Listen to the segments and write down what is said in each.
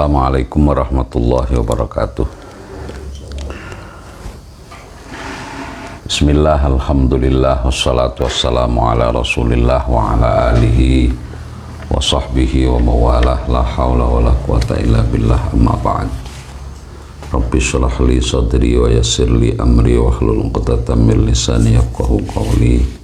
Assalamualaikum warahmatullahi wabarakatuh. Bismillah, alhamdulillah, wassalatu wassalamu ala rasulillah wa ala alihi wa sahbihi wa mawalah, la hawla wa la quwata illa billah, amma ba'd. Rabbi shrah li sadri wa yassir li amri wa hlul 'uqdatam min lisani yafqahu qawli.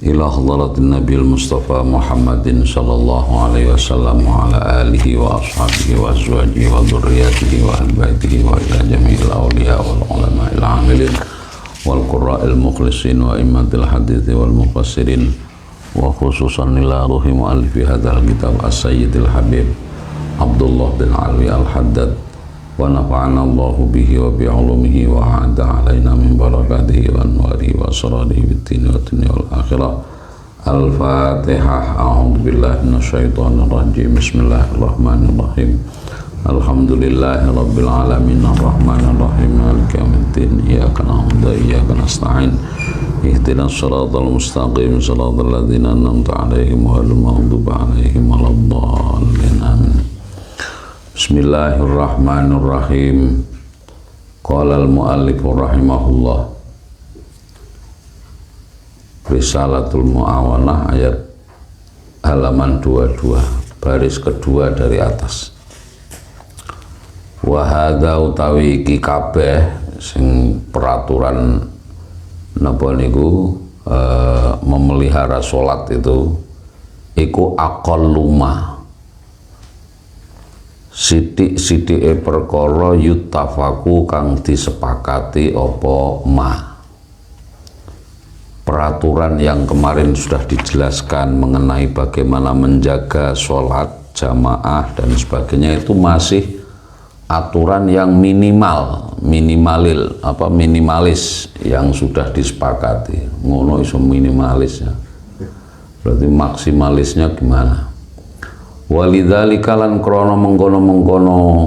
Ila hadratin Nabil Mustafa Muhammadin sallallahu alaihi wasallam wa ala alihi wa ashabihi wa azwajihi wa dzurriyyatihi wa ahli baitihi wa ila jami'il awliya wal ulama'il 'amilin wal qurra'il mukhlisin wa immatil hadithi wal mufassirin wa khususan ila ruhi mu'allifi hadzal kitab as-sayyidil habib Abdullah bin Alwi al-Haddad wa nafa'ana Allahu bihi wa bi'ulumihi wa a'ada alaina min barakatihi wa anwarihi wa asrarihi bid-dini wa dunya wal akhirah. Al-Fatihah. A'udzu billahi minasyaitonir rajim. Bismillahirrahmanirrahim. Alhamdulillahi rabbil alamin arrahmanir rahim maliki yaumiddin iyyaka na'budu wa iyyaka nasta'in ihdinas siratal mustaqim siratal ladzina an'amta 'alaihim ghairil maghdubi 'alaihim waladdallin amin. Bismillahirrahmanirrahim. Qala al-mu'allif rahimahullah, Risalatul Mu'awanah ayat halaman 22 baris kedua dari atas. Wa hadza utawi iki kabeh sing peraturan napa niku memelihara salat itu iku aqalluma sithik-sithike perkara yuttafaku kang disepakati apa ma. Peraturan yang kemarin sudah dijelaskan mengenai bagaimana menjaga sholat jamaah dan sebagainya itu masih aturan yang minimalis yang sudah disepakati. Ngono iso minimalis ya. Berarti maksimalisnya gimana? Walidzalika lan krana mengkono-mengkono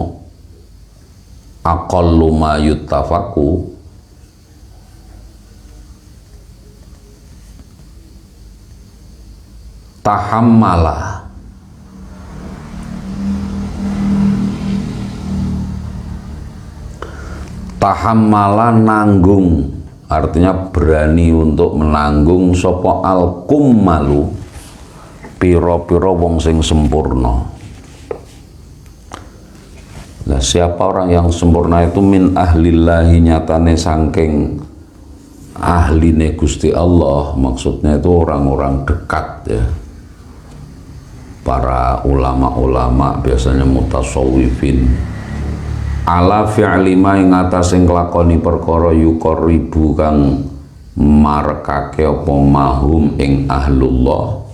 aqallu ma yuttafaku tahammala nanggung, artinya berani untuk menanggung sapa al-kummalu piro-piro wong sing sempurna. Nah, siapa orang yang sempurna itu min ahlillahi, nyatane saking ahline Gusti Allah, maksudnya itu orang-orang dekat ya, para ulama-ulama biasanya mutasawwifin ala fi'li ma ing atase nglakoni perkara yuqribu kang marekake apa mahum ing ahlullah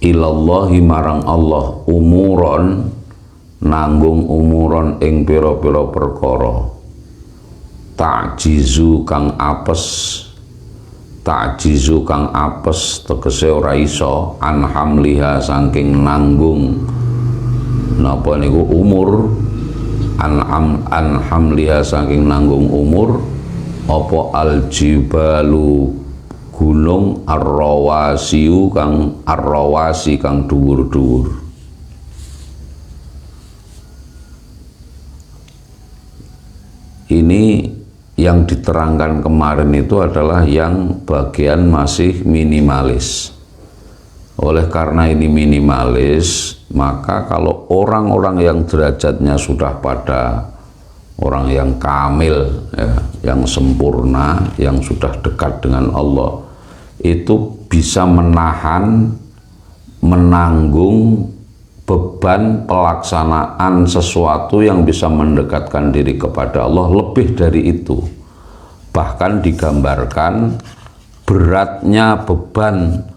ilallahi marang Allah umuron nanggung umuron ing pira-pira perkara ta'jizu kang apes tegese ora iso anhamliha saking nanggung napa niku umur anhamliha saking nanggung umur apa aljibalu gunung arrawasi kang dhuwur-dhuwur. Ini yang diterangkan kemarin itu adalah yang bagian masih minimalis. Oleh karena ini minimalis, maka kalau orang-orang yang derajatnya sudah pada orang yang kamil ya, yang sempurna, yang sudah dekat dengan Allah, itu bisa menanggung beban pelaksanaan sesuatu yang bisa mendekatkan diri kepada Allah lebih dari itu. Bahkan digambarkan beratnya beban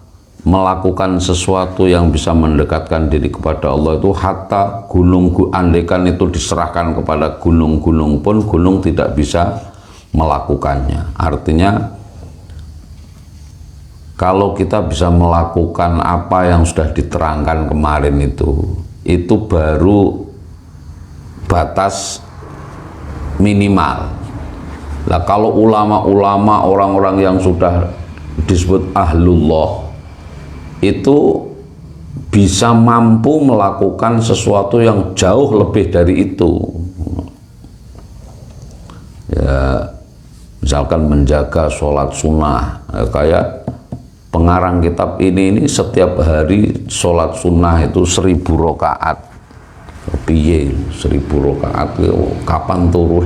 melakukan sesuatu yang bisa mendekatkan diri kepada Allah itu hatta gunung, andaikan itu diserahkan kepada gunung-gunung pun gunung tidak bisa melakukannya. Artinya kalau kita bisa melakukan apa yang sudah diterangkan kemarin itu baru batas minimal. Lah kalau ulama-ulama, orang-orang yang sudah disebut ahlullah itu bisa mampu melakukan sesuatu yang jauh lebih dari itu. Ya, misalkan menjaga sholat sunnah, ya, kayak pengarang kitab ini setiap hari sholat sunnah itu 1000 rakaat. Piye 1000 rakaat kapan turun?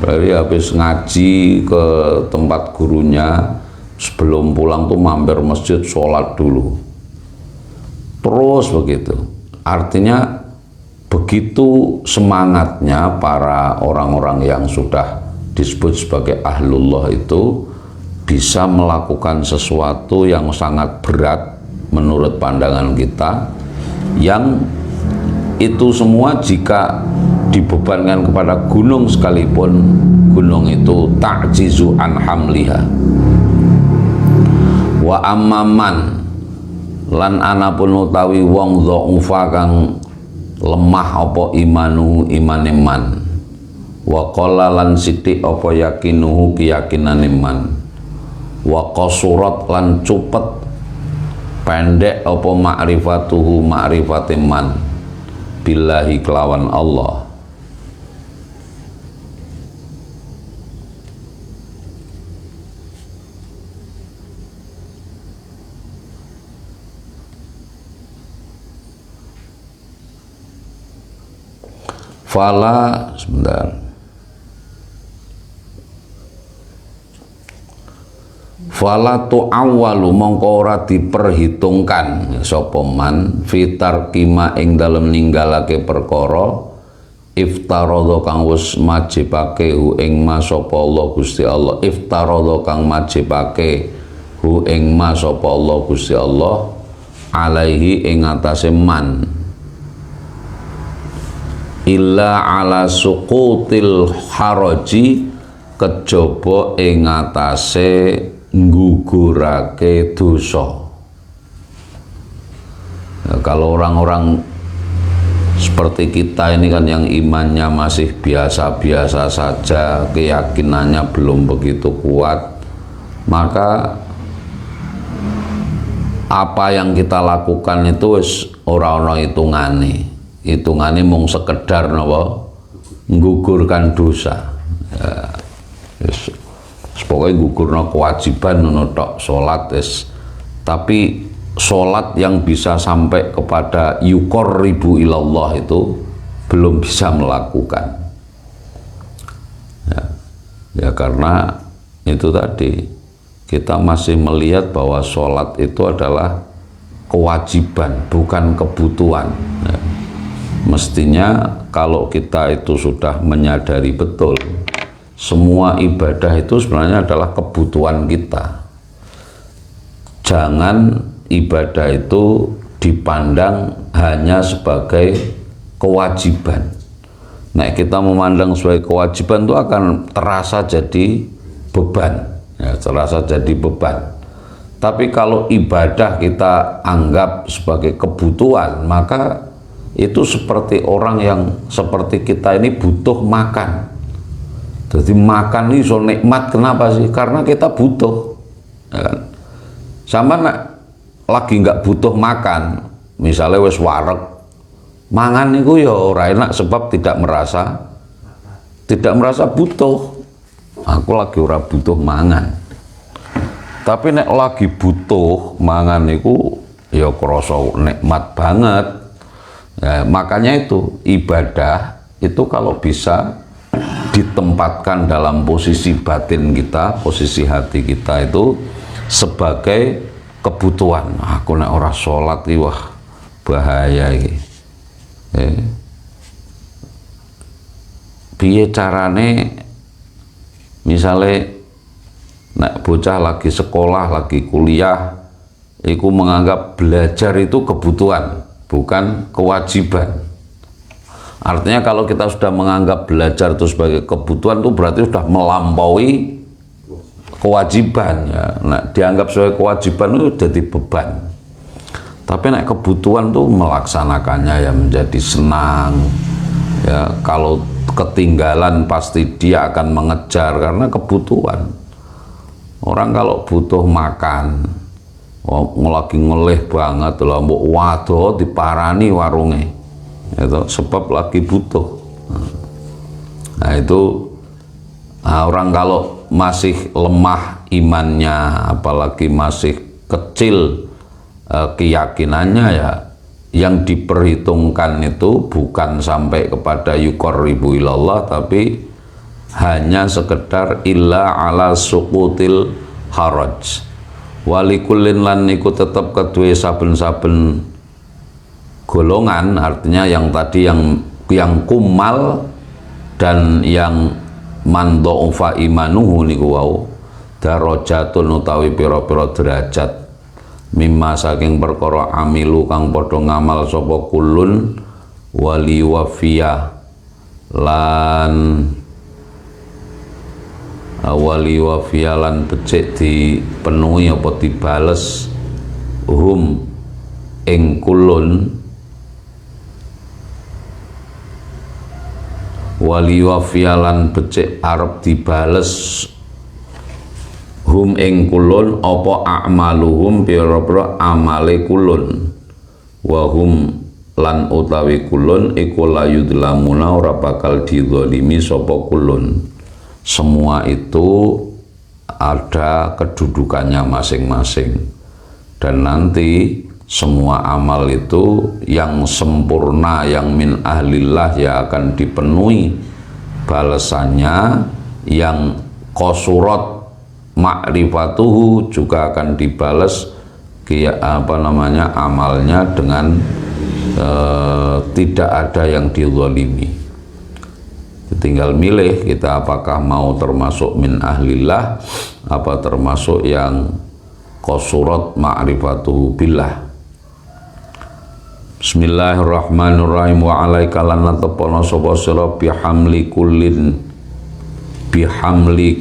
Dari habis ngaji ke tempat gurunya, sebelum pulang tuh mampir masjid sholat dulu, terus begitu. Artinya begitu semangatnya para orang-orang yang sudah disebut sebagai ahlullah itu bisa melakukan sesuatu yang sangat berat menurut pandangan kita, yang itu semua jika dibebankan kepada gunung sekalipun, gunung itu ta'jizu an hamliha. Wa amman lan anapun utawi wong dhaufa kang lemah apa imanu imane man, wa qala lan sithik apa yakinuhu keyakinane man, wa qasurat lan cupet pendek apa ma'rifatuhu ma'rifate man billahi kelawan Allah. Fala sebentar. Fala tu'awwalu mongko ora diperhitungkan sapa man fitar kima ing dalem ninggalake perkara iftaradha kang wis majibake hu ing ma sapa Allah Gusti Allah, iftaradha kang majibake hu ing ma sapa Allah Gusti Allah alaihi ing atase man, illa ala suqutil haraji kejaba ing atase nggugurake dosa. Ya, kalau orang-orang seperti kita ini kan yang imannya masih biasa-biasa saja, keyakinannya belum begitu kuat, maka apa yang kita lakukan itu orang-orang hitungane mung sekedar napa nggugurkan dosa. Ya, pokoknya gugurno kewajiban ngono tok salat tapi salat yang bisa sampai kepada yuqarribu ilallah itu belum bisa melakukan. Ya karena itu tadi kita masih melihat bahwa salat itu adalah kewajiban bukan kebutuhan. Ya. Mestinya kalau kita itu sudah menyadari betul semua ibadah itu sebenarnya adalah kebutuhan kita. Jangan ibadah itu dipandang hanya sebagai kewajiban. Nah, kita memandang sebagai kewajiban itu akan terasa jadi beban, ya, terasa jadi beban. Tapi kalau ibadah kita anggap sebagai kebutuhan, maka itu seperti orang yang seperti kita ini butuh makan. Jadi makan ini so nikmat, kenapa sih? Karena kita butuh, ya kan? Sama lagi nggak butuh makan, misalnya wes wareg, mangan itu ya ora enak sebab tidak merasa butuh. Aku lagi ora butuh mangan, tapi nek lagi butuh mangan itu ya krasa nikmat banget. Ya, makanya itu ibadah itu kalau bisa ditempatkan dalam posisi batin kita, posisi hati kita itu sebagai kebutuhan. Aku nek ora sholat iki wah bahaya iki. Piye carane misalnya nek bocah lagi sekolah, lagi kuliah, iku menganggap belajar itu kebutuhan, bukan kewajiban. Artinya kalau kita sudah menganggap belajar itu sebagai kebutuhan itu berarti sudah melampaui kewajiban, ya. Nah, dianggap sebagai kewajiban itu jadi beban. Tapi nek kebutuhan tuh melaksanakannya ya menjadi senang. Ya, kalau ketinggalan pasti dia akan mengejar karena kebutuhan. Orang kalau butuh makan, lagi ngelih banget lho, mbok waduh diparani warunge itu sebab lagi butuh. Nah itu orang kalau masih lemah imannya, apalagi masih kecil keyakinannya, ya yang diperhitungkan itu bukan sampai kepada yuqarribu ilallah, tapi hanya sekedar illa ala suqutil haraj. Walikullin lan niku tetep kedue saben-saben golongan, artinya yang tadi yang kumal dan yang mandha'ufa imanuhu niku wau darajatun utawi pira-pira derajat mimma saking perkara amilu kang padha ngamal sapa kulun wali wafiyah lan wali wafialan becik dipenuhi apa dibales hum ing kulun wali wafialan becik arep dibales hum ing kulun apa a'maluhum pira-pira amale kulun wa hum lan utawi kulun iku layudlamuna ora bakal dizalimi sapa kulun. Semua itu ada kedudukannya masing-masing, dan nanti semua amal itu yang sempurna, yang min ahlillah, ya akan dipenuhi balasannya. Yang qasurat ma'rifatuhu juga akan dibalas amalnya dengan tidak ada yang dizalimi. Tinggal milih kita apakah mau termasuk min ahlillah apa termasuk yang qasurat ma'rifatuhu billah. Bismillahirrahmanirrahim. Wa alaika lan natepana sapa sira bihamli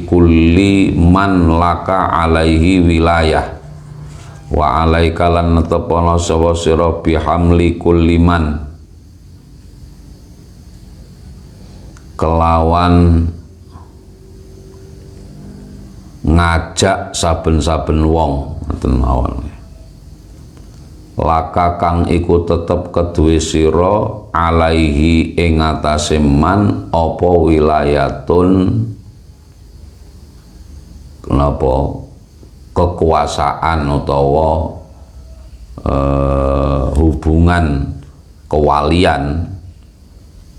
kulli man laka alaihi wilayah. Wa alaika lan natepana sapa sira bihamli kulli man kelawan ngajak saben-saben wong ngoten mawon. Laka kang iku tetep keduwe sira alaihi ing atase man apa wilayatun kenapa kekuasaan utawa hubungan kewalian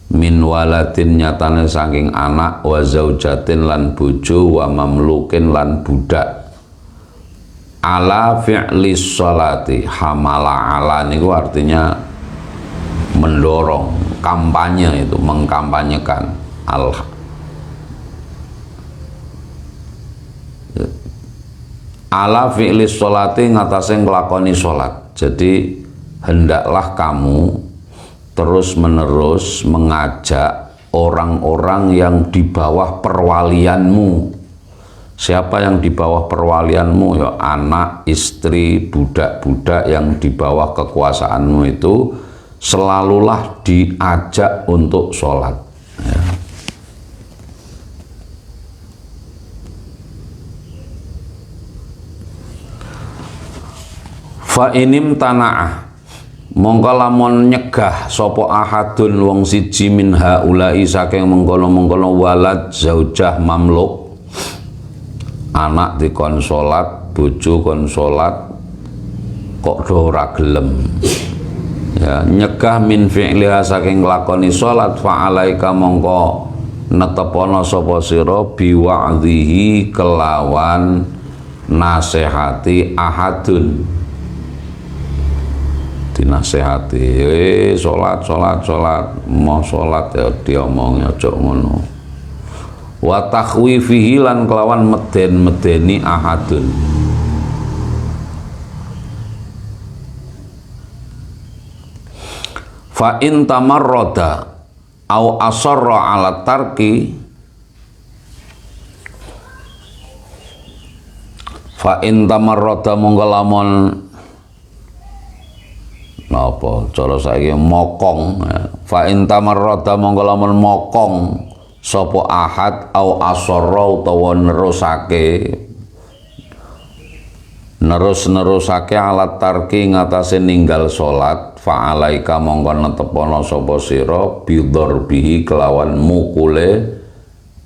min waladin nyatane saking anak wa zaujatin lan bojo wa mamlukin lan budak ala fi'li sholati. Hamala ala niku artinya mendorong, kampanye, itu mengkampanyekan. Ala fi'li sholati ngatasé nglakoni sholat. Jadi hendaklah kamu terus menerus mengajak orang-orang yang di bawah perwalianmu. Siapa yang di bawah perwalianmu? Ya anak, istri, budak-budak yang di bawah kekuasaanmu itu selalulah diajak untuk sholat, ya. Fa inim tana'ah mongko lamun nyegah sapa ahadun wong siji min haula'i saking mengkono-mengkono walad zaujah mamluk, anak dikon salat, bojo kon salat kok do ora gelem, ya nyegah min fi'liha saking nglakoni salat, fa alaika mongko netepana sapa sira biwa'dhihi kelawan nasihati ahadun, dinasehati, sholat, mau sholat ya diomongnya ojo ngono. Wa takhwifihi lan kelawan medeni ahadun. Fa in tamarrada au asarra ala tarki, fa in tamarrada mongko lamun napa cara saiki mokong, fa in tamarrada mongko lamun mokong sapa ahad au asarra utawa nerusake nerus-nerusake alat tarki ngatasé ninggal salat, fa'alaika mongko netepono sapa sira bihi kelawan mukule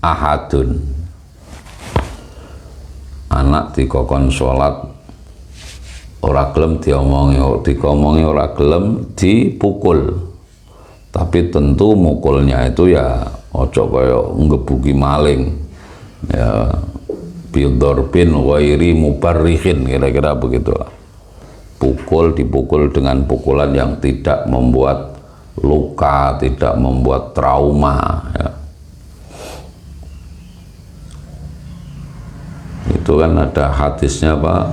ahadun. Anak dikokon salat ora gelem diomongi ora gelem dipukul. Tapi tentu mukulnya itu ya ojo kaya ngebuki maling. Ya bidorbin wairi mubarrihin, kira-kira begitulah. Dipukul dengan pukulan yang tidak membuat luka, tidak membuat trauma ya. Itu kan ada hadisnya Pak,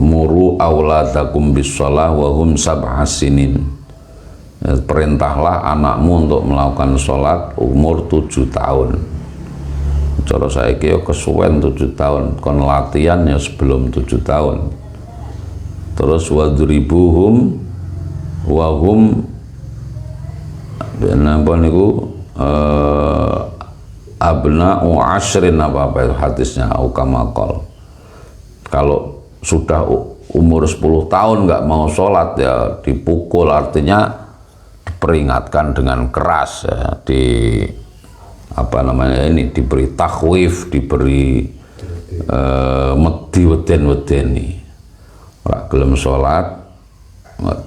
muru auladakum bisalah wa hum sab'asinin. Perintahlah anakmu untuk melakukan sholat umur 7 tahun. Cara saiki ya kesuwen 7 tahun, kon latihan ya sebelum 7 tahun. Terus wadribuhum wa hum napa niku abna'u ashrin apa itu hadisnya au kamakol. Kalau sudah umur 10 tahun nggak mau sholat ya dipukul, artinya diperingatkan dengan keras ya, diberi takhwif, diberi medi weden-wedeni. Ora gelem salat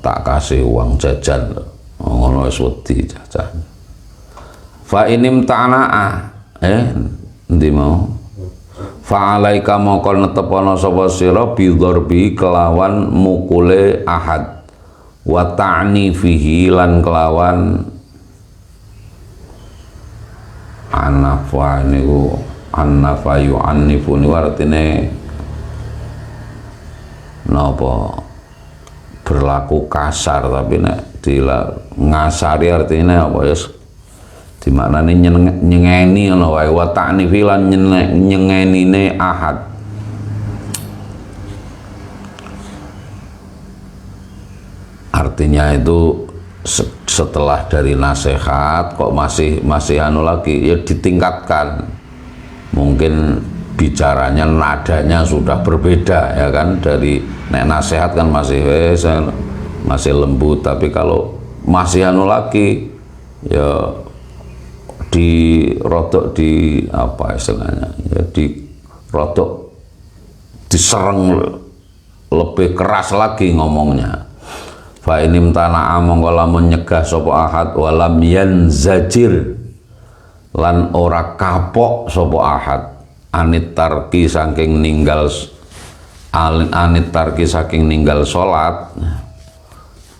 tak kasih uang jajan, ngono wis wedi jajan. Fa inim ta'na'a endi mau fa'alaika mongko netepono sapa sira bidharbi kelawan mukule ahad wa ta'nifihi lan kelawan anafa niku annafa yu'annifu niku artine napa berlaku kasar, tapi nek ngasari artinya apa ya dimaknani nyengeni ngono wae. Wa ta'nifi lan nyengenine ahad. Artinya itu setelah dari nasihat kok masih anu lagi ya ditingkatkan. Mungkin bicaranya nadanya sudah berbeda ya kan, dari nek nasihat kan masih lembut, tapi kalau masih anu lagi ya dirodok di apa istilahnya ya dirodok diserang lebih keras lagi ngomongnya. Fa inim tana'a mongko lamun nyegah sapa ahad walam yanzajir lan ora kapok sapa ahad anit tarki saking ninggal salat,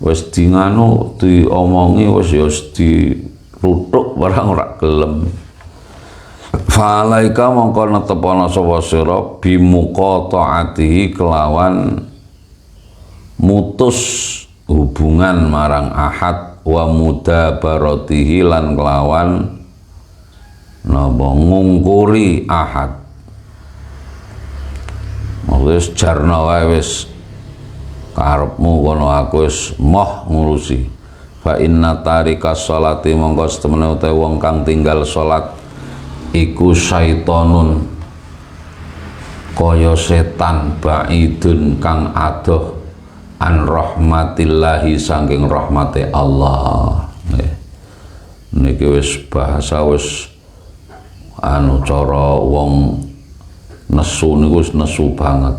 wis di nganu diomongi wis ya dituthuk barang ora gelem. Fa'alaika mongko netepono sapa sira bimuqataatihi kelawan mutus hubungan marang ahad wa mudabaratihi lan kelawan napa ngungkuri ahad. Wis jarno wae wis karepmu kono, aku wis moh ngurusi. Fa inna tarikas sholati mongko setemene utahe wong kang tinggal salat iku syaitonun kaya setan baidun kang adoh an rahmatillahi saking rahmate Allah. Niki wis bahasa wis anu cara wong nesu niku wis nesu banget.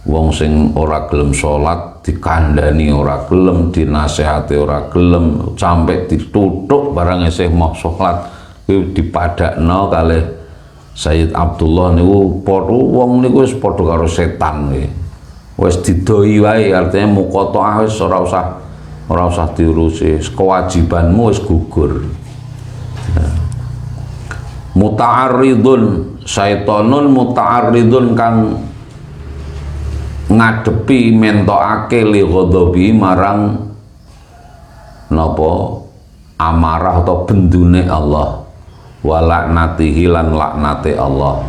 Wong sing ora gelem salat dikandani ora gelem, dinasehati ora gelem, sampai dituthuk barang isih mau salat kuwi dipadakno kalih Sayyid Abdullah niku padha wong niku wis padha karo setan nggih. Wis didoi wae, artinya muqatha'ah wis ora usah diurusi, kewajibanmu wis gugur. Muta'arridun syaitonun muta'arridun kang ngadepi mentokake li ghadabi marang napa amarah atau bendune Allah wa laknatihi lan laknate Allah.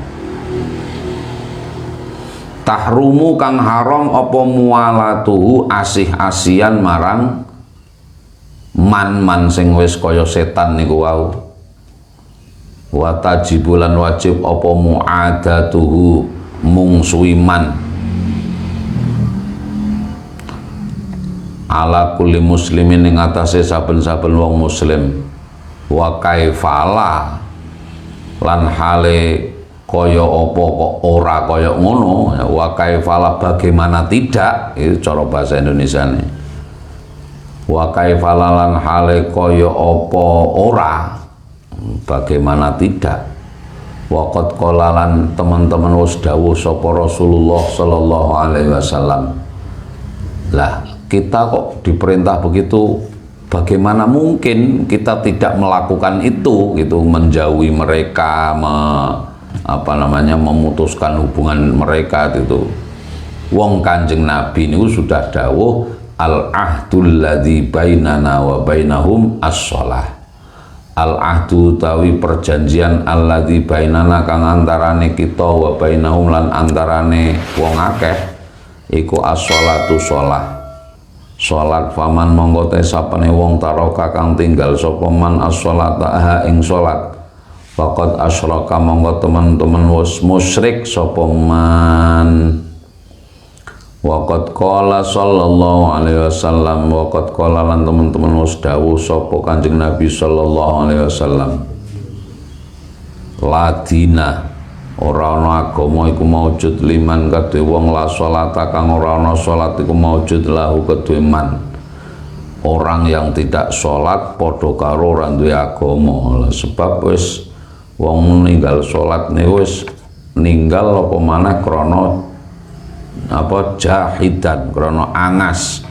Tahrumu kang haram apa mualatuhu asih-asian marang man sing wis kaya setan niku wau. Wa tajibulan wajib apa muadatuhu mungsuiman ala kulli muslimin ing atase saben-saben wong muslim wa kaifala lan hale kaya apa kok ora kaya ngono wa kaifala bagaimana tidak itu cara bahasa Indonesia nih wa kaifala lan hale kaya apa ora bagaimana tidak waqad qala lan teman-teman wis dawuh sapa Rasulullah sallallahu alaihi wasallam. Lah kita kok diperintah begitu, bagaimana mungkin kita tidak melakukan itu gitu, menjauhi mereka, memutuskan hubungan mereka gitu. Wong Kanjeng Nabi niku sudah dawuh al ahdul ladzi bainana wa bainahum as-shalah. Al ahdu tawi perjanjian alladzi bainana kang antarane kita wa bainahum lan antarane wong akeh iku as-sholatu shalah. Salat faman monggo te sapane wong taroka kang tinggal sapa man as-sholata ha ing salat faqad asyraka monggo teman-teman wis musyrik sapa man. Waqad qala sallallahu alaihi wasallam waqad qala lan teman-teman wis dawuh sapa Kanjeng Nabi sallallahu alaihi wasallam ladina ora ana agama iku maujud liman kadhe wong la sholata kang ora ana salat iku maujud lahu kedue man. Orang yang tidak sholat padha karo ora duwe agama. Sebab wis wong ninggal sholat niku wis ninggal apa maneh krana jahidan, krana angas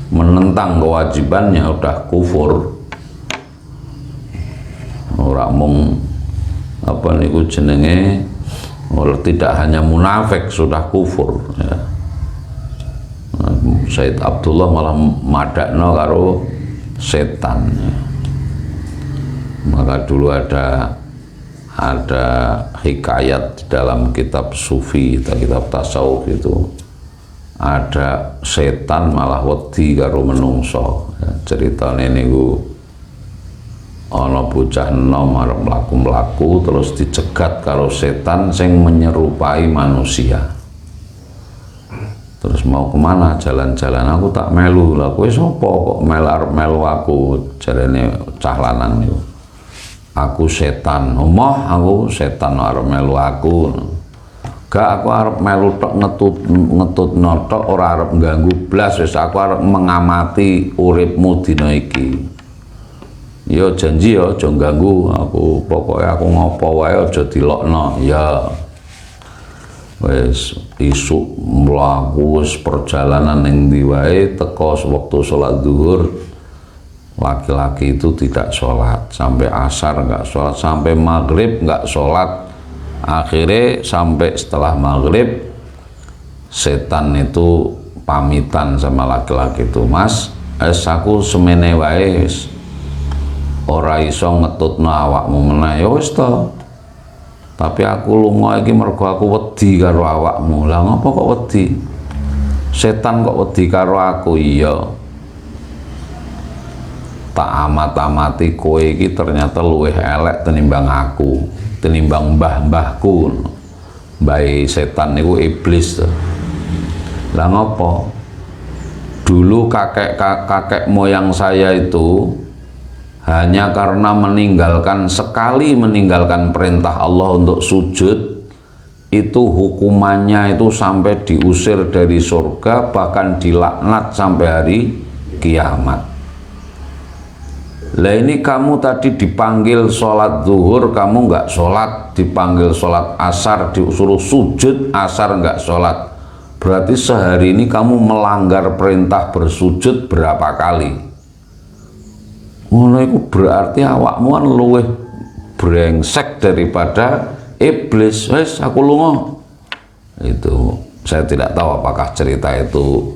menentang kewajibannya udah kufur. Ora mung niku jenenge tidak hanya munafik sudah kufur ya. Said Abdullah malah madakno karo setan ya. Maka dulu ada hikayat dalam kitab sufi atau kitab tasawuf itu ada setan malah wedi karo menungso ya. Ceritane niku ana bocah enom arep mlaku-mlaku terus dicegat karo setan sing menyerupai manusia. Terus mau kemana jalan-jalan, aku tak melu. Lah kowe sapa kok arep melu aku, jarene cah lanang niku. Aku setan. Omah aku setan arep melu aku. Gak, aku arep melu tok ngetutno tok ora arep ganggu blas, wis aku arep mengamati uripmu dina iki. Ya janji ya aja ganggu aku, pokoknya aku ngopo wae aja dilokno ya. Wis isuk mlaku wis perjalanan ning ndi wae teko waktu sholat zuhur laki-laki itu tidak sholat, sampai asar enggak sholat, sampai maghrib enggak sholat. Akhirnya sampai setelah maghrib setan itu pamitan sama laki-laki itu, Mas, aku semene wae ora iso ngetutno awakmu meneh ya wis to. Tapi aku lunga iki mergo aku wedi karo awakmu. Lah ngopo kok wedi? Setan kok wedi karo aku? Iya. Tak amat-amati kowe iki ternyata luwih elek tinimbang aku, tinimbang mbah-mbahku. Mbah setan niku iblis to. Lah ngopo? Dulu kakek moyang saya itu hanya karena sekali meninggalkan perintah Allah untuk sujud, itu hukumannya itu sampai diusir dari surga, bahkan dilaknat sampai hari kiamat. Lah ini kamu tadi dipanggil sholat zuhur, kamu nggak sholat, dipanggil sholat asar, disuruh sujud asar nggak sholat. Berarti sehari ini kamu melanggar perintah bersujud berapa kali? Ngono iku berarti awakmu kan luwih brengsek daripada iblis. Wes aku lunga. Itu saya tidak tahu apakah cerita itu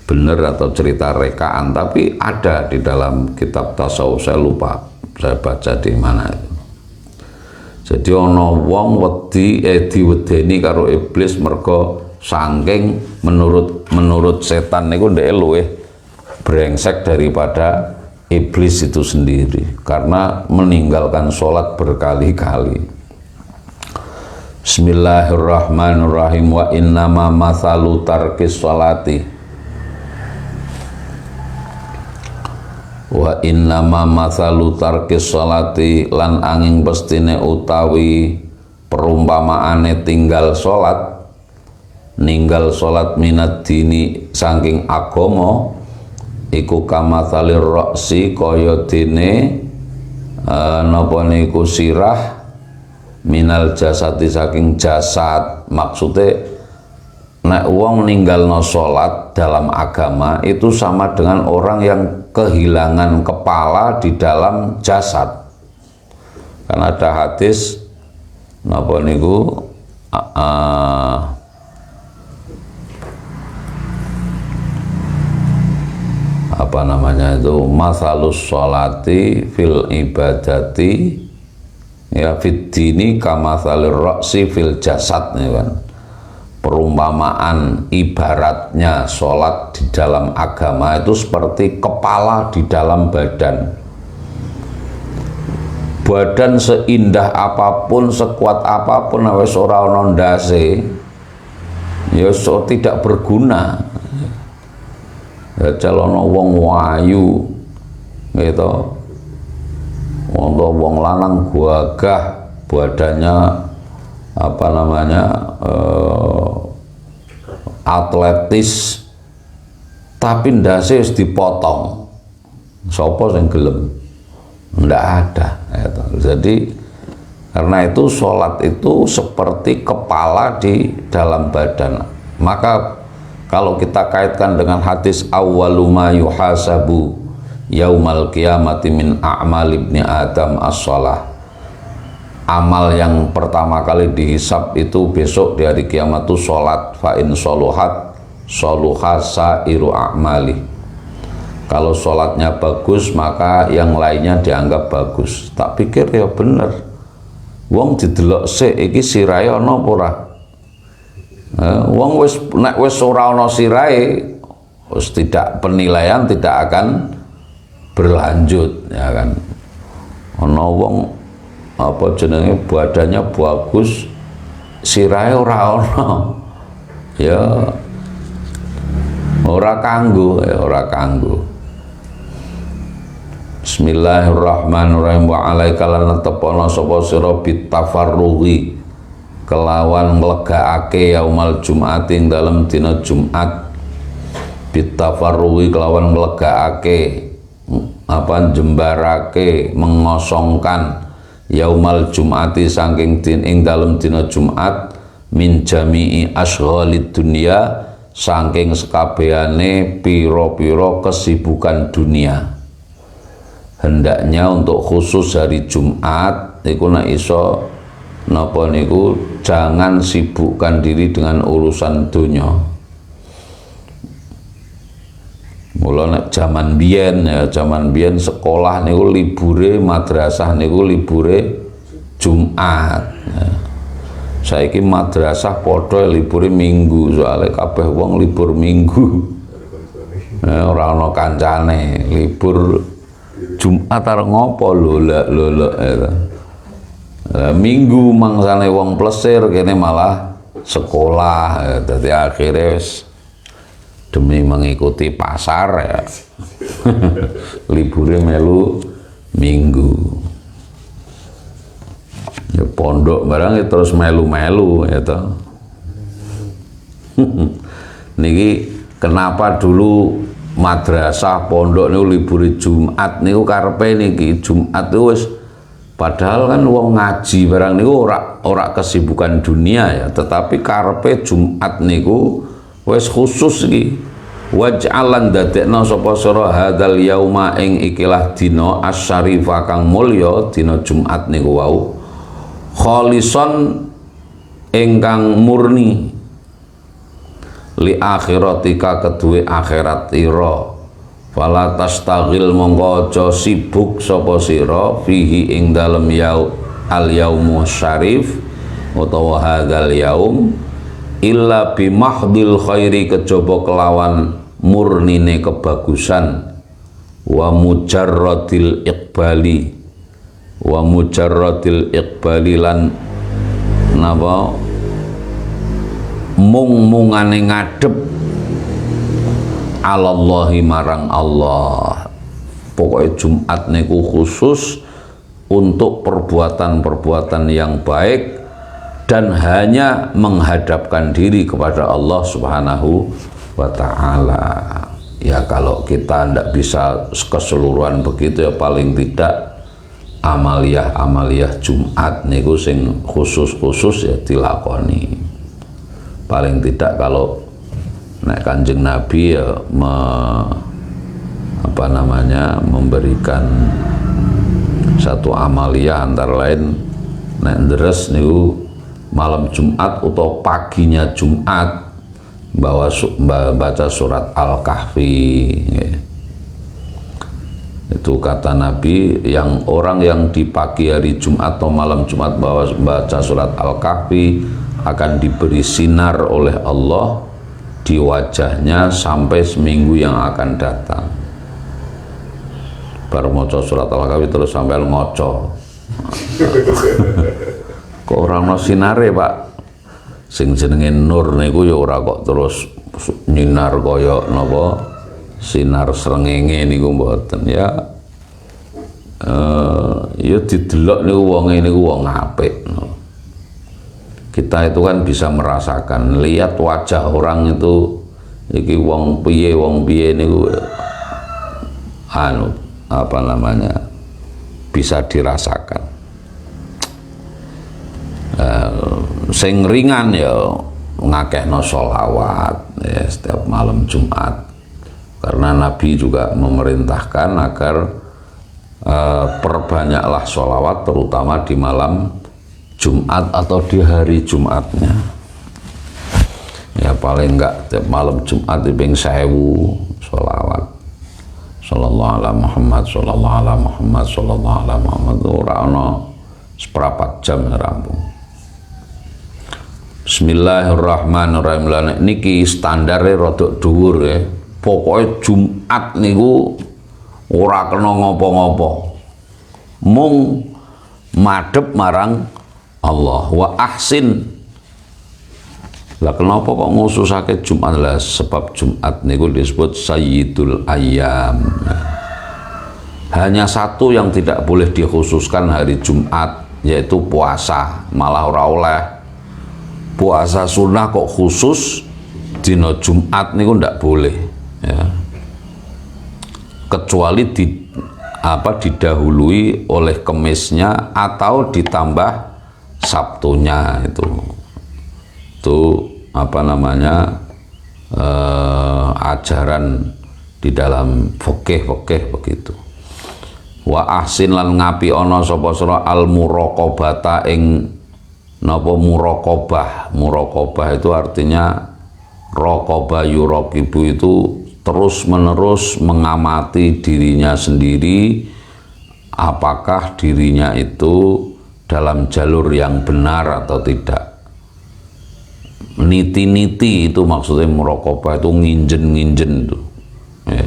benar atau cerita rekaan, tapi ada di dalam kitab tasawuf, saya lupa saya baca di mana itu. Jadi ana wong wedi diwedeni karo iblis mergo saking menurut setan niku ndek luwih brengsek daripada iblis itu sendiri karena meninggalkan sholat berkali-kali. Bismillahirrahmanirrahim. Wa innama mathalu tarkis sholati wa innama mathalu tarkis sholati lan angin pestine utawi perumpamaane ninggal salat minad dini saking agama iku kamathalir roksi kaya dene napa niku sirah minal jasadi saking jasad. Maksudnya nek wong ninggalno sholat dalam agama itu sama dengan orang yang kehilangan kepala di dalam jasad. Karena ada hadis napa niku apa namanya itu masalus sholati fil ibadati ya fid dini kamathalir roksi fil jasad nih kan. Perumpamaan ibaratnya sholat di dalam agama itu seperti kepala di dalam badan. Badan seindah apapun, sekuat apapun, wis ora ana ndase ya so tidak berguna. Ya calono wong wayu gitu, wong lanang gagah, badannya apa namanya atletis, tapi ndase wis dipotong. Sapa sing gelem? Ndak ada gitu. Jadi karena itu sholat itu seperti kepala di dalam badan. Maka kalau kita kaitkan dengan hadis awwalu ma yuhasabu yaumal qiyamati min a'mal ibni adam as-shalah, amal yang pertama kali dihisab itu besok di hari kiamat itu sholat. Fa in sholuhat sholuha sairu a'mali, kalau sholatnya bagus maka yang lainnya dianggap bagus. Tak pikir ya bener, wong didelok sik iki sirahe ana apa ora. Wong wis nek wis ora ana sirahe wis tidak, penilaian tidak akan berlanjut ya kan. Ana wong apa jenenge badannya bagus sirahe ora ana ya ora kanggo ya ora kanggo. Bismillahirrahmanirrahim. Wa alaika lan tepono sapa sira bitafarrughi kelawan nglegaake yaumal jum'ati ing dalem dina Jumat. Bitafarrughi kelawan nglegaake apa jembarake mengosongkan yaumal jum'ati saking din ing dalem dina Jumat min jami'i asghalid dunya saking sekabehane pira-pira kesibukan dunia. Hendaknya untuk khusus hari Jumat iku nek iso napa niku jangan sibukkan diri dengan urusan dunia. Mula nek zaman biyen ya, zaman biyen sekolah niku libure, madrasah niku libure Jumat. Ya. Saiki madrasah padha libure Minggu, soalnya kabeh wong libur Minggu. Ya, ora ana kancane, libur Jumat arep ngopo lho ya. Minggu mangsane wong plesir, kene malah sekolah ya. Dadi akhirnya wis demi mengikuti pasar ya liburnya melu Minggu ya, pondok barang ya terus melu-melu ya toh. Niki kenapa dulu madrasah pondok niku libur Jumat niku karepe niki Jumat itu wis, padahal kan wong ngaji barang niku ora kesibukan dunia ya, tetapi karepe Jumat niku wis khusus iki. Waj'alan dadekna sapa sira hadzal yauma ing ikilah dina asyarifa kang mulya, dina Jumat niku wau kholison ingkang murni li akhiratika kedue akhirat ira. Fala tastaghil mongko aja sibuk sapa sira fihi ing dalem al yaumu syarif utawa hadzal yaum illa bi mahdil khairi, kejaba kelawan murnine kebagusan, wa mujarradil iqbali lan napa mung-mungane ngadep alallahi marang Allah. Pokoknya Jumat niku khusus untuk perbuatan-perbuatan yang baik dan hanya menghadapkan diri kepada Allah Subhanahu wa ta'ala. Ya kalau kita tidak bisa keseluruhan begitu, ya paling tidak amaliyah Jumat niku sing khusus-khusus ya dilakoni. Paling tidak kalau nek Kanjeng Nabi ya memberikan satu amaliyah antara lain nek deres niku malam Jumat atau paginya Jumat baca surat Al-Kahfi. Itu kata Nabi, yang orang yang di pagi hari Jumat atau malam Jumat baca surat Al-Kahfi akan diberi sinar oleh Allah di wajahnya sampai seminggu yang akan datang. Baru maca surat Al-Kahfi terus sampai ngoco. Kok orang no sinare, Pak? Sing jenenge nur niku ya ora kok terus nyinar kaya napa sinar srengenge niku mboten ya. Ya didelok niku wonge niku wong apik. Kita itu kan bisa merasakan, lihat wajah orang itu iki wong piye niku bisa dirasakan. Sing ringan ya ngakehno sholawat ya setiap malam Jumat, karena Nabi juga memerintahkan agar perbanyaklah sholawat terutama di malam Jumat atau di hari Jumatnya. Ya paling enggak tiap malam Jumat ping 1000 sholawat. Sallallahu ala Muhammad, sallallahu ala Muhammad, sallallahu ala Muhammad. Ora ana seprapat jam rampung. Bismillahirrahmanirrahim. Niki standare rada dhuwur ya. Pokoke Jumat niku ora kena ngopo-ngopo. Mung madhep marang Allah wa ahsin. Lah kenapa kok ngususake Jumat? Lah sebab Jumat niku disebut Sayyidul Ayyam. Hanya satu yang tidak boleh dikhususkan hari Jumat, yaitu puasa. Malah ora oleh puasa sunnah kok khusus dina Jumat niku ndak boleh ya. Kecuali didahului oleh Kemisnya atau ditambah Sabtunya. Itu ajaran di dalam fikih begitu. Wa ahsin lan ngapi ana sapa sira al muraqabata ing napa muraqabah itu artinya raqaba yuraqibu, itu terus menerus mengamati dirinya sendiri apakah dirinya itu dalam jalur yang benar atau tidak. Niti-niti itu maksudnya muraqabah, itu nginjen itu ya.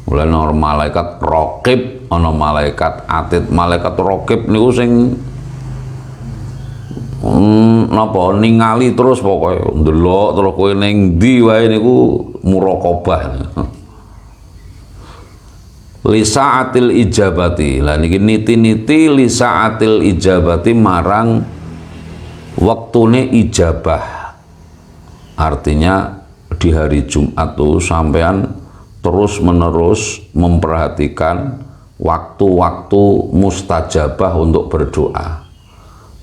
Mulai ana malaikat raqib, ana malaikat atid. Malaikat raqib niku sing ningali terus pokoknya ndelok terus kowe ning ndi wae niku muraqabah. Li sa'atil ijabati. Lah niki niti-niti li sa'atil ijabati marang waktune ijabah. Artinya di hari Jumat tuh sampean terus menerus memperhatikan waktu-waktu mustajabah untuk berdoa.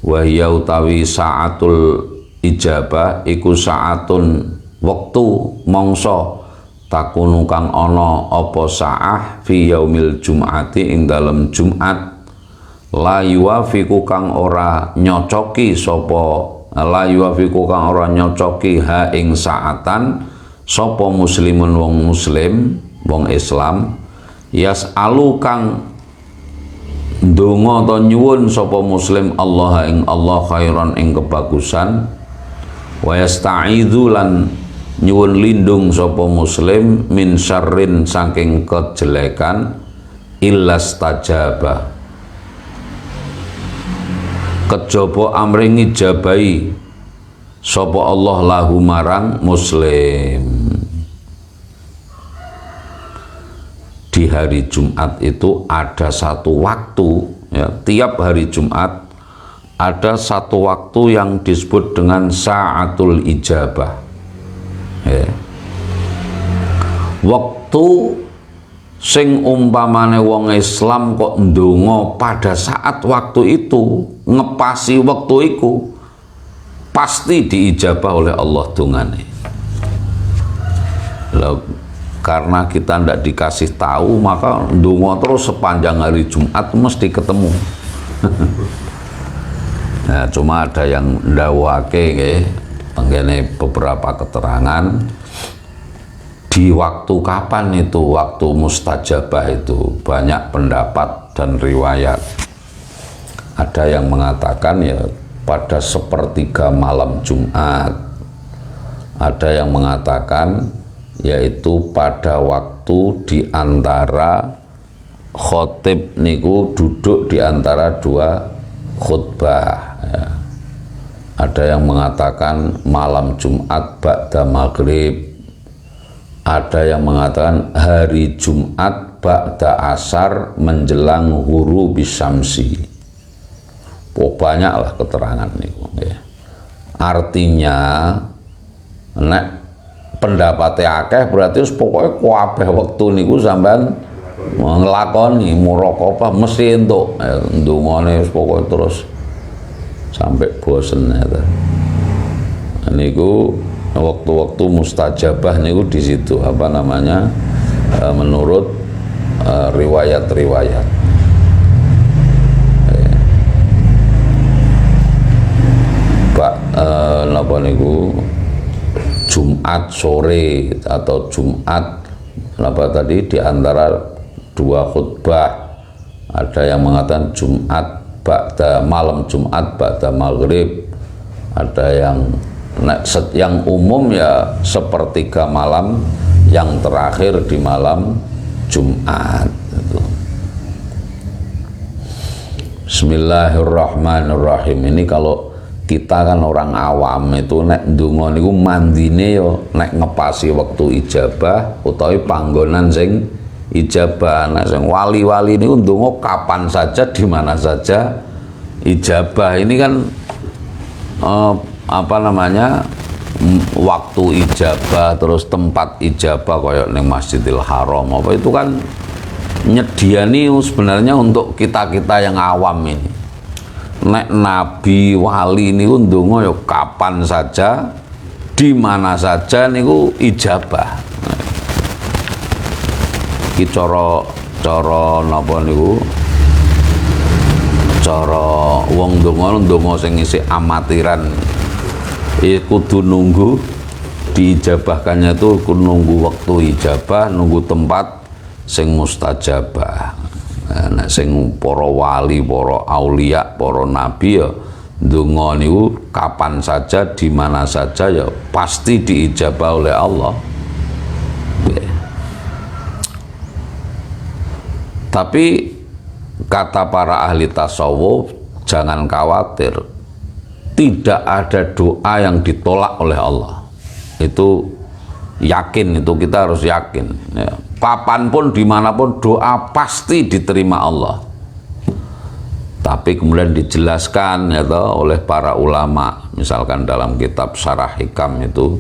Wa hiya utawi sa'atul ijabah iku sa'atun wektu mangsa takunu kang ana apa sa'ah fi yaumil jum'ati ing dalem Jumat la yuwafiqu kang ora nyocoki ha ing sa'atan sapa muslimun wong muslim wong Islam yas'alu kang ndonga ta nyuwun sapa muslim Allah ing Allah khairan ing kebagusan wa yasta'idzu lan nyuwun lindung sapa muslim min syarrin saking kejelekan illastajaba kejaba amre ngijabahi sapa Allah lahu marang muslim. Di hari Jumat itu ada satu waktu, ya, tiap hari Jumat ada satu waktu yang disebut dengan sa'atul ijabah, ya. Waktu sing umpamane wong Islam kok ndonga pada saat waktu itu, ngepasi waktu itu, pasti diijabah oleh Allah dongane. Karena kita ndak dikasih tahu, maka ndonga terus sepanjang hari Jumat mesti ketemu. Nah, cuma ada yang ndawake nggih, tenggene beberapa keterangan di waktu kapan itu waktu mustajabah itu banyak pendapat dan riwayat. Ada yang mengatakan ya pada sepertiga malam Jumat, ada yang mengatakan yaitu pada waktu di antara khotib niku duduk di antara dua khutbah, ya. Ada yang mengatakan malam Jumat ba'da maghrib, ada yang mengatakan hari Jumat ba'da asar menjelang ghurubis syamsi. Banyaklah keterangan niku, ya. Artinya nek pendapatnya akeh berarti pokoknya kabeh wektu niku sampean nglakoni muraqabah mesti entuk, ya, ndongane pokoknya terus sampai bosen, ya. Niku waktu-waktu mustajabah niku di situ apa namanya, menurut riwayat-riwayat. Napa niku Jumat sore atau Jumat apa tadi di antara dua khutbah, ada yang mengatakan Jumat ba'da malam Jumat ba'da maghrib, ada yang umum ya sepertiga malam yang terakhir di malam Jumat gitu. Bismillahirrahmanirrahim. Ini kalau kita kan orang awam itu nek ndonga niku mandine yo nek ngepasi waktu ijabah utawi panggonan sing ijabah. Nek sing wali-wali niku ndonga kapan saja di mana saja ijabah. Ini kan apa namanya, waktu ijabah terus tempat ijabah kayak ning Masjidil Haram apa itu kan nyediani sebenarnya untuk kita-kita yang awam ini. Nek nabi wali niku ndonga ya kapan saja di mana saja niku ijabah. Iki cara napa niku, cara wong ndonga sing isih amatiran iku kudu nunggu diijabahkannya tuh kudu nunggu waktu ijabah, nunggu tempat sing mustajabah. Nah, sing para wali, para aulia, para nabi ya ndonga niku kapan saja di mana saja ya pasti diijabah oleh Allah. Tapi kata para ahli tasawuf, jangan khawatir, tidak ada doa yang ditolak oleh Allah. Itu yakin, itu kita harus yakin, ya. Kapanpun dimanapun doa pasti diterima Allah. Tapi kemudian dijelaskan ya toh, oleh para ulama, misalkan dalam kitab Syarah Hikam itu,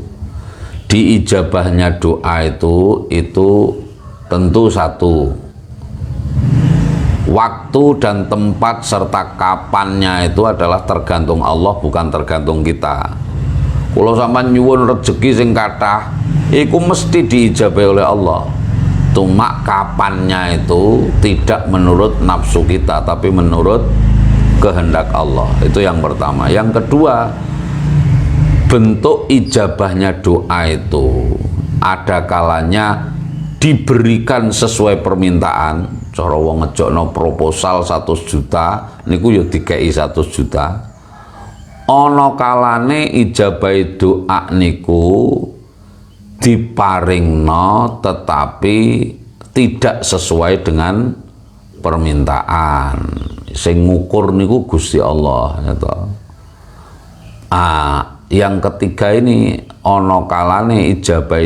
diijabahnya doa itu tentu satu, waktu dan tempat serta kapannya itu adalah tergantung Allah, bukan tergantung kita. Kalau sampean nyuwun rezeki sing kathah, iku mesti diijabahi oleh Allah. Cuma kapannya itu tidak menurut nafsu kita, tapi menurut kehendak Allah. Itu yang pertama. Yang kedua, bentuk ijabahnya doa itu ada kalanya diberikan sesuai permintaan. Cara wong ngejokno proposal 100 juta niku ya dikei 100 juta. Ana kalane ijabah doa niku diparingno tetapi tidak sesuai dengan permintaan. sing ngukur niku Gusti Allah ya toh. Yang ketiga ini ono kalane ijabah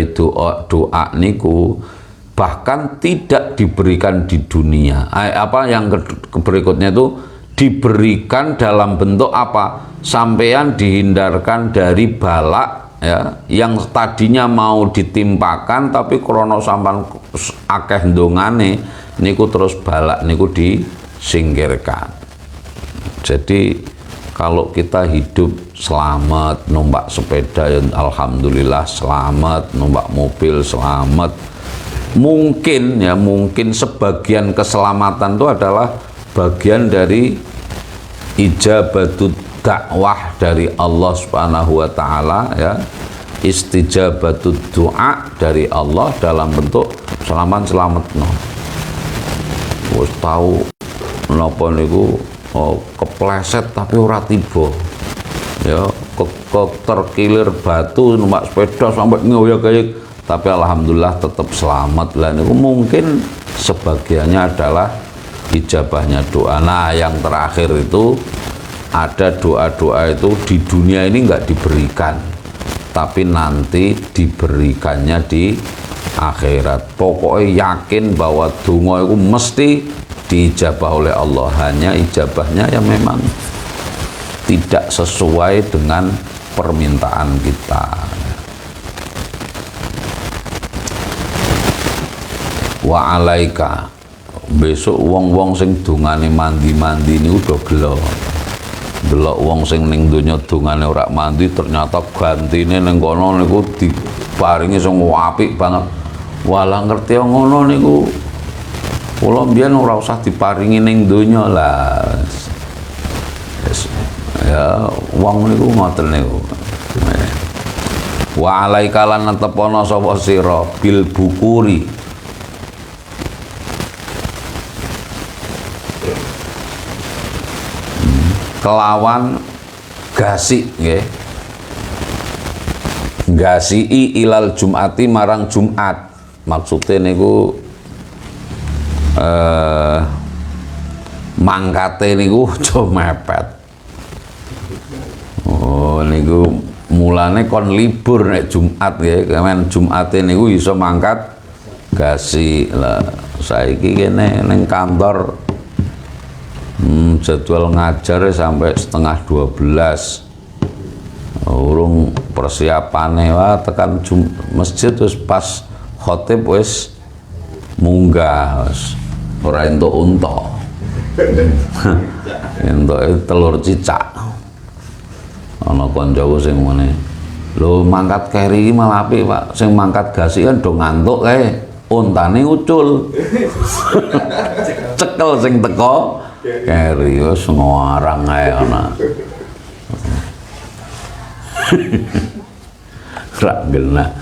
doa niku bahkan tidak diberikan di dunia. Yang berikutnya itu diberikan dalam bentuk apa? Sampeyan dihindarkan dari balak ya, yang tadinya mau ditimpakan tapi krono sampan akeh ndongane niku terus balak niku disingkirkan. Jadi kalau kita hidup selamat, numpak sepeda ya alhamdulillah selamat, numpak mobil selamat. Mungkin sebagian keselamatan itu adalah bagian dari ijabatut dakwah dari Allah Subhanahu wa taala ya. Istijabatut doa dari Allah dalam bentuk selamat no. Wis tahu napa niku kepleset tapi ora tiba ya, terkilir batu numpak sepeda sampai ngoyak-ngoyak tapi alhamdulillah tetap selamat lah. Niku mungkin sebagiannya adalah ijabahnya doa. Nah yang terakhir itu ada doa-doa itu di dunia ini nggak diberikan tapi nanti diberikannya di akhirat. Pokoknya yakin bahwa donga itu mesti diijabah oleh Allah, hanya ijabahnya yang memang tidak sesuai dengan permintaan kita. Wa alaika, besok wong-wong sing dongane mandi-mandi ini udah gelo. Delok wong sing ning donya dongane ora mandi ternyata gantine ning kono niku diparingi sing apik banget. Walah ngerti ngono niku kula mbiyen ora usah diparingi ning donya lah. Ya wong niku ngoten niku. Wa alaika lan tepono sapa sira bil bukuri kelawan gasi nggih. Gasii ilal Jum'ati marang Jumat. Maksudnya niku mangkate niku aja mepet. Niku mulane kon libur nek Jumat nggih. Kemen Jumate niku iso mangkat gasi. Lah saiki kene ning kantor jadwal ngajar sampai setengah 12. Urung persiapane wae tekan masjid terus pas khotib wis munggah wis ora entuk unta. Entuk telur cicak. Ana kancaku sing ngene. Lho mangkat keri iki malah apik, Pak. Sing mangkat gasi kan do ngantuk kae. Untane ucul. Cekel sing teko keri wis ngarang ae ana. Rak genah.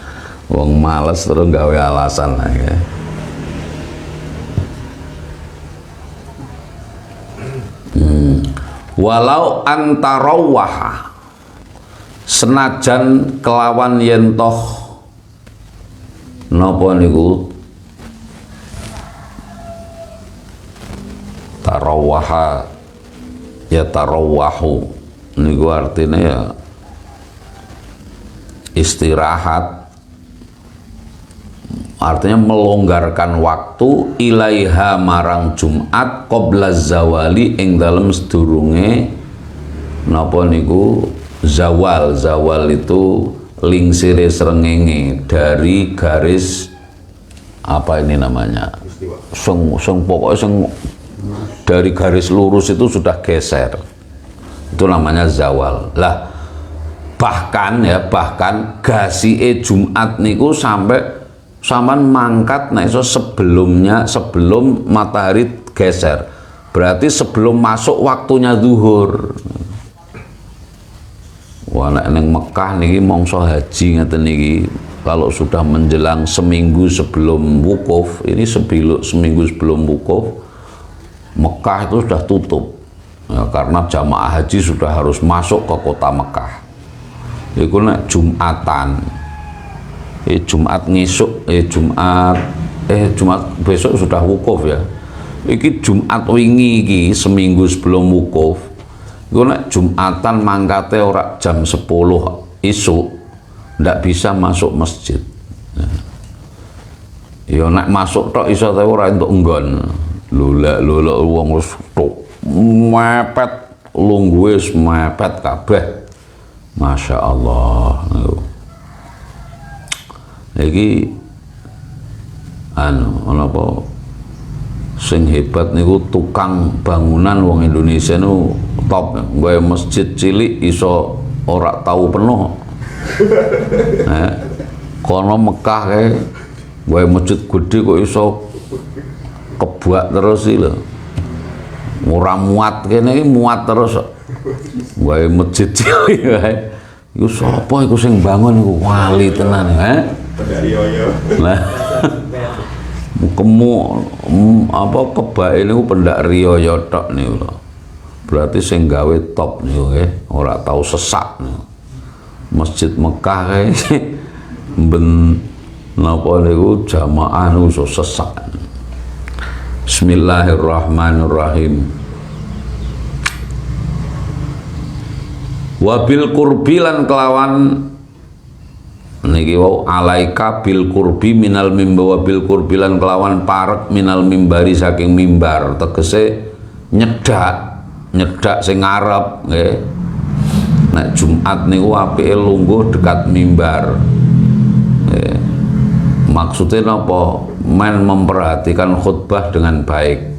Wong males terus gawe alasan ae. Walau antarawah senajan kelawan yen toh napa niku tarawaha ya tarawahu niku artinya ya istirahat, artinya melonggarkan waktu ilaiha marang Jumat qabla zawali ing dalem sedurunge napa niku zawal. Zawal itu lingsire srengenge dari garis apa ini namanya sing pokoknya sing dari garis lurus itu sudah geser, itu namanya zawal. Lah bahkan gasike Jumat niku sampai sampean mangkat nek iso sebelum matahari geser. Berarti sebelum masuk waktunya zuhur. Wah nek ning Mekah niki mangsa haji ngeten niki kalau sudah menjelang seminggu sebelum wukuf, ini seminggu sebelum wukuf Mekah itu sudah tutup. Ya, karena jamaah haji sudah harus masuk ke kota Mekah. Iku nek Jumatan. Jumat ngisuk Jumat besok sudah wukuf ya. Iki Jumat wingi iki seminggu sebelum wukuf. Iku nek Jumatan mangkate ora jam 10 isuk ndak bisa masuk masjid. Ya nek masuk tok iso ta ora entuk nggon. Lulak wong wis tok mepet lungguhe wis mepet kabeh. Masya Allah. Iki ana apa sing hebat niku tukang bangunan wong Indonesia niku top. Gawe masjid cilik iso ora tahu penuh. Kono Mekah kae gawe masjid gede kok iso kebuak terus iki lho. Ora muat kene iki muat terus. Gawe masjid cilik kae. Iku sapa iku sing bangun iku wali tenan, Pendarioyo. Lah apa kebake niku pendak riyo tok niku lho. Berarti sing gawe top niku nggih, ora tau sesak niku. Masjid Mekah kae ben napa niku jamaah niku iso sesak. Bismillahirrahmanirrahim. Wabil kurbilan kelawan niki wau alaika bil kurbi minal mimbar, wabil kurbilan kelawan parek minal mimbari saking mimbar, tegese nyedak sing ngarep nggih. Nek Jumat niku apike lungguh dekat mimbar. Nggih. Maksudnya napa? Men memperhatikan khutbah dengan baik.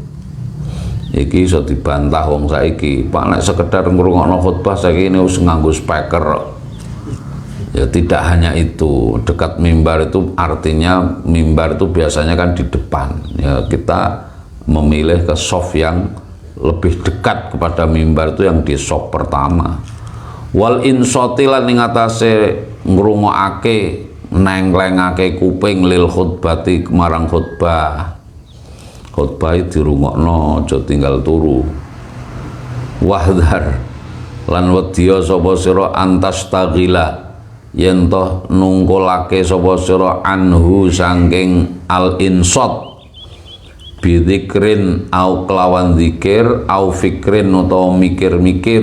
Iki iso dibantah wong saiki, Pak nek sekedar ngrungokno khutbah saiki wis nganggo speaker. Ya tidak hanya itu, dekat mimbar itu artinya mimbar itu biasanya kan di depan. Ya kita memilih ke soft yang lebih dekat kepada mimbar itu yang di soft pertama. Wal insoti lan ing atase ngrungokake nenglengake kuping lil khutbati marang khutbah. Khutbah dirungokno aja tinggal turu. Wahdar lan wedya sapa sira antastaghila yen toh nungkulake sapa sira anhu saking al insot bidzikrin au kelawan zikir au fikrin utawa mikir-mikir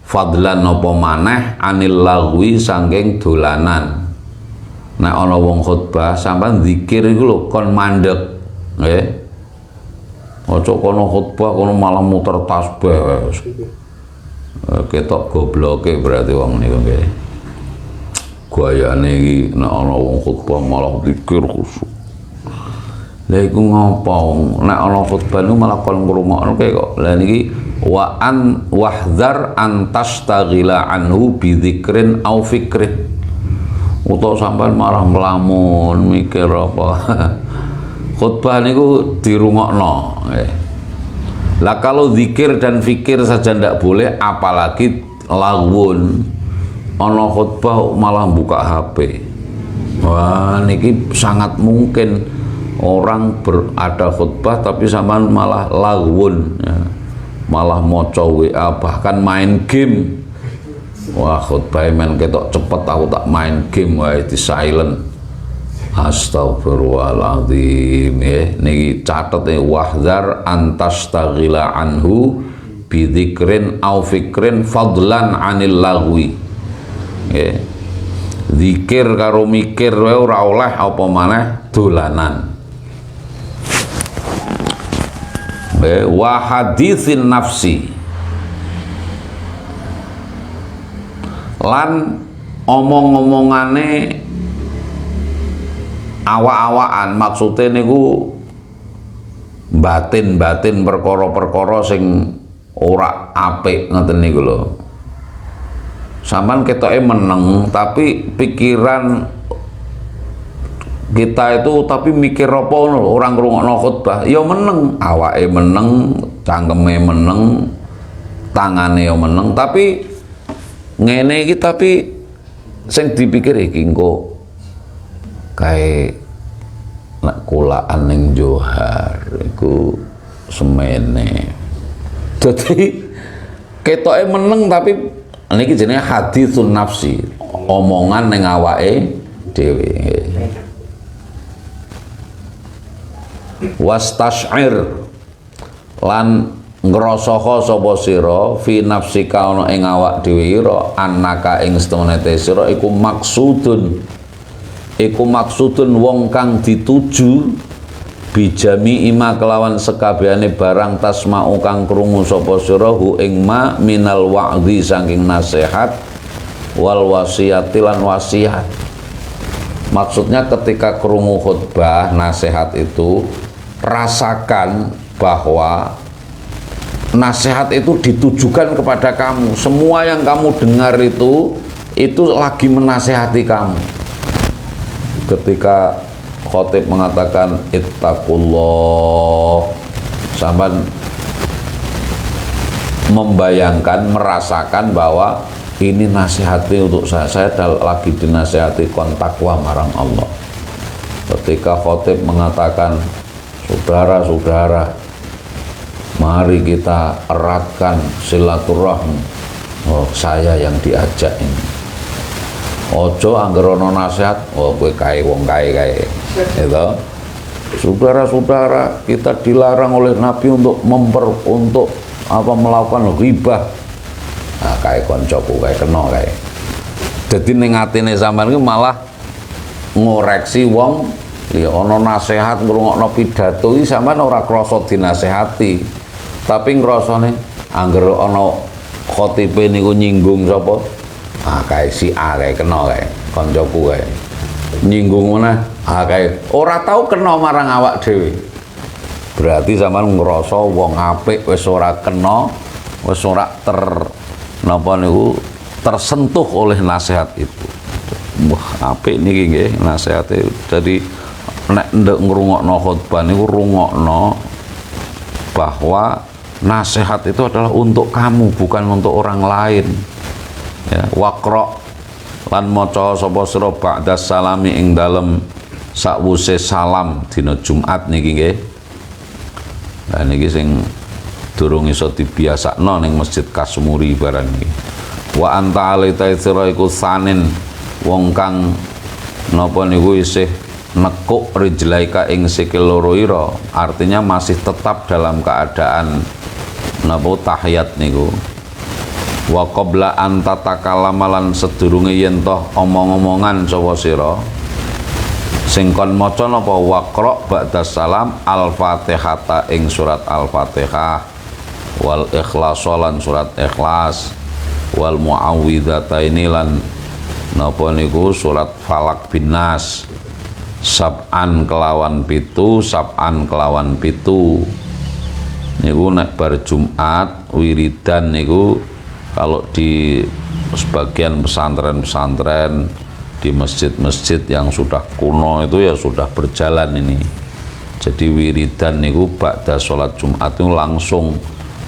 fadlan apa maneh anil lagwi saking dolanan. Nek ana wong khutbah sampean zikir iku lho kon mandeg nggih. Ojo kono khutbah kono malah muter tasbih. Ketok gobloke berarti wong niku nggih. Gayane iki nek ana wong khutbah malah zikir khusyuk. Lha iku ngopo? Nek ana khutbah niku malah kon ngrungokno kok. Lah niki wa an wahdhar an tastaghila anhu bi dzikrin au fikrin. Utawa sampean malah melamun mikir apa. Khutbah niku dirungokno. Lah kalau zikir dan fikir saja ndak boleh, apalagi lawun. Ana khutbah malah buka HP. Wah, niki sangat mungkin orang ada khutbah tapi sampean malah lawun, ya. Malah maca WA bahkan main game. Wah, khutbah men ketok cepet aku tak main game wae di silent. Astagfirullahaladzim ya. Niki catet nih wahdhar antastaghila anhu bidzikrin au fikrin fadlan anil lagwi ya. Zikir karo mikir wae ora oleh apa maneh dolanan. Wa haditsin nafsi lan omong-omongane awak-awakan, maksudnya niku batin-batin perkara-perkara sing ora apik ngoten niku lho. Sampeyan ketoke meneng tapi pikiran kita itu tapi mikir apa ngono, orang ngrungokno khutbah ya meneng, awake meneng, cangkeme meneng, tangane ya meneng, tapi ngene iki tapi sing dipikir iki engko kae nek kulaan ning Johar iku semene. Dadi ketoke meneng tapi niki jenenge haditsun nafsi, omongan ning awake dhewe. Wastas'ir lan ngrasaka sapa sira fi nafsika ana ing awak dhewe ira annaka ing setune sira iku maksudun wong kang dituju bijami ima kelawan sekabehane barang tasma'u kang krungu sapa sira hu ing ma minal wa'dhi saking nasihat wal wasiyati lan wasiat. Maksudnya ketika krungu khutbah nasihat itu rasakan bahwa nasihat itu ditujukan kepada kamu. Semua yang kamu dengar itu lagi menasehati kamu. Ketika khotib mengatakan ittaqullah, sampai membayangkan, merasakan bahwa ini nasihati untuk saya lagi dinasihati kon takwa marang Allah. Ketika khotib mengatakan saudara-saudara, mari kita eratkan silaturahmi. Oh, saya yang diajak ini. Ojo anggere ana nasihat, oh kowe kae wong kae. Gitu. Saudara-saudara, kita dilarang oleh Nabi untuk melakukan ghibah. Nah, kae koncoku kae kena kae. Dadi ning atine sampean iki malah ngoreksi wong. Ya ana nasihat ngrungokno pidato iki sampean ora krasa dinasehati. Tapi ngrasane anggere ana khotibe niku nyinggung sapa? Ah kae si A kae kena kae, kancaku kae. Nyinggung meneh, ah kae ora tau kena marang awak dhewe. Berarti sampean ngrasa wong apik wis ora kena, wis ora tersentuh oleh nasihat itu. Wah, apik niki nggih nasihate. Jadi nek ndek ngrungokno khotbah niku rungokno bahwa nasihat itu adalah untuk kamu, bukan untuk orang lain. Ya, waqra lan maca sapa sira ba'da salami ing dalem sakwuse salam dina Jumat niki nggih. Lah niki sing durung iso dibiasakno ning Masjid Kasmuri barang iki. Wa anta alaita sira iku sanin wong kang napa niku isih nekuk rijlaika ing sikil loro ira, artinya masih tetap dalam keadaan napa tahiyat niku. Wa qabla an tatakallama lan sedurunge yen toh omong-omongan sapa sira sing kon maca napa waqra ba'da salam al-Fatihata ing surat Al-Fatihah wal Ikhlas lan surat Ikhlas wal Muawwidhataini lan napa niku surat Falak bin Nas sab'an kelawan pitu niku nek bar Jumat wiridan niku kalau di sebagian pesantren-pesantren di masjid-masjid yang sudah kuno itu ya sudah berjalan ini. Jadi wiridan niku ba'da sholat Jumat itu langsung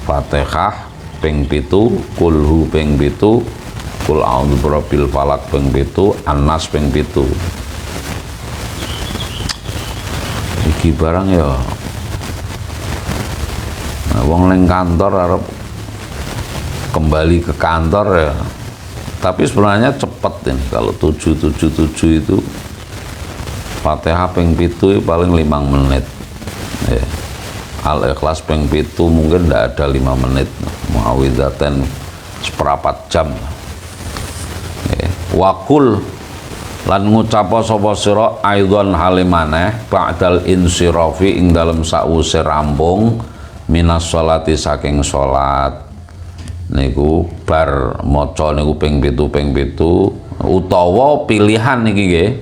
Fatihah ping 7, kulhu ping 7, kul a'udzu birabbil falaq ping 7, An-Nas ping 7. Iki barang ya wong ning kantor arep kembali ke kantor ya, tapi sebenarnya cepat ini kalau 777 itu Fatihah ping 7 paling 5 menit ya. Al-Ikhlas ping 7 mungkin tidak ada 5 menit, Muawwidzatain seperempat jam ya. Wakul lan ngucapa sapa sira aidon halimane ba'dal insirafi ing dalem sakwuse rampung minas sholati saking salat niku bar maca niku ping 7 utawa pilihan niki nggih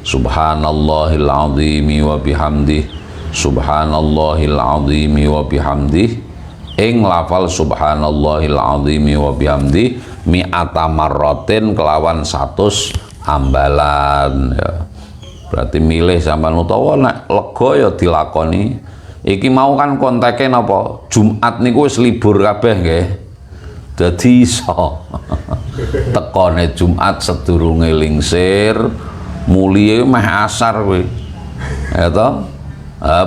subhanallahil azimi wa bihamdih subhanallahil azimi wa bihamdih ing lafal subhanallahil azimi wa bihamdih mi'ata marratin kelawan 100 ambalan ya. Berarti milih sampean utawa nek lega ya dilakoni. Iki mau kan konteke napa Jumat niku wis libur kabeh nggih. Dadi iso tekone Jumat sedurunge lingsir mulie meh asar kuwi ya toh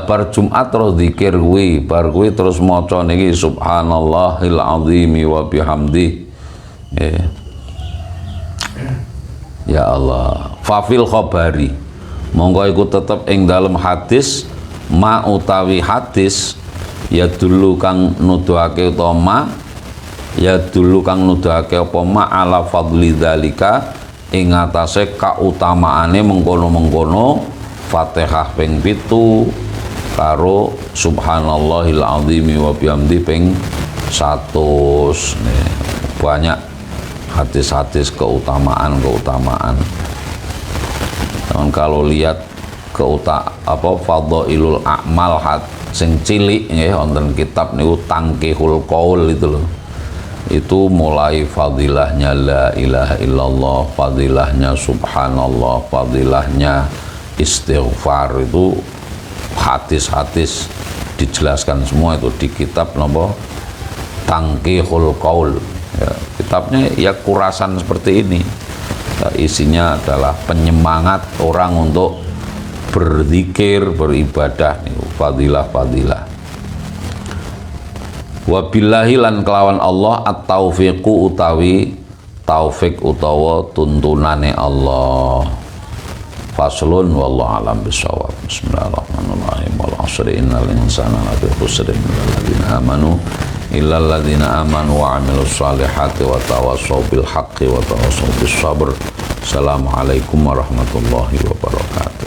bar Jumat terus zikir kuwi bar kuwi terus maca niki subhanallahil azimi wa bihamdi ya Allah fafil khabari monggo iku tetep ing dalem hadis ma utawi hadis ya dulu kang nuduhake utama ya dulu kang nuduhake apa ma ala fadli dzalika ing atase kautamaane mengkono-mengkono Fatihah ping 7 karo subhanallahil azimi wa bihamdi ping 100. Nih, banyak hadis-hadis keutamaan. Dan kalau lihat fadhailul a'mal sing cilik nggih wonten kitab niku Tangkihul Qaul itu loh. Itu mulai fadilahnya la ilaha illallah, fadilahnya subhanallah, fadilahnya istighfar, itu hadis-hadis dijelaskan semua itu di kitab napa Tangkihul Qaul. Ya, kitabnya ya kurasan seperti ini. Ya, isinya adalah penyemangat orang untuk berzikir, beribadah, fadilah-fadilah. Wabillahi lan kelawan Allah at-taufiqu utawi taufik utawa tuntunane Allah. Faslun wallahu alam bisawab. Bismillahirrahmanirrahim. Wal 'asri innal insana lafi khusrin illal ladzina amanu wa 'amilus solihati wa tawassaw bil haqqi wa tawassaw bis sabr. Assalamualaikum warahmatullahi wabarakatuh.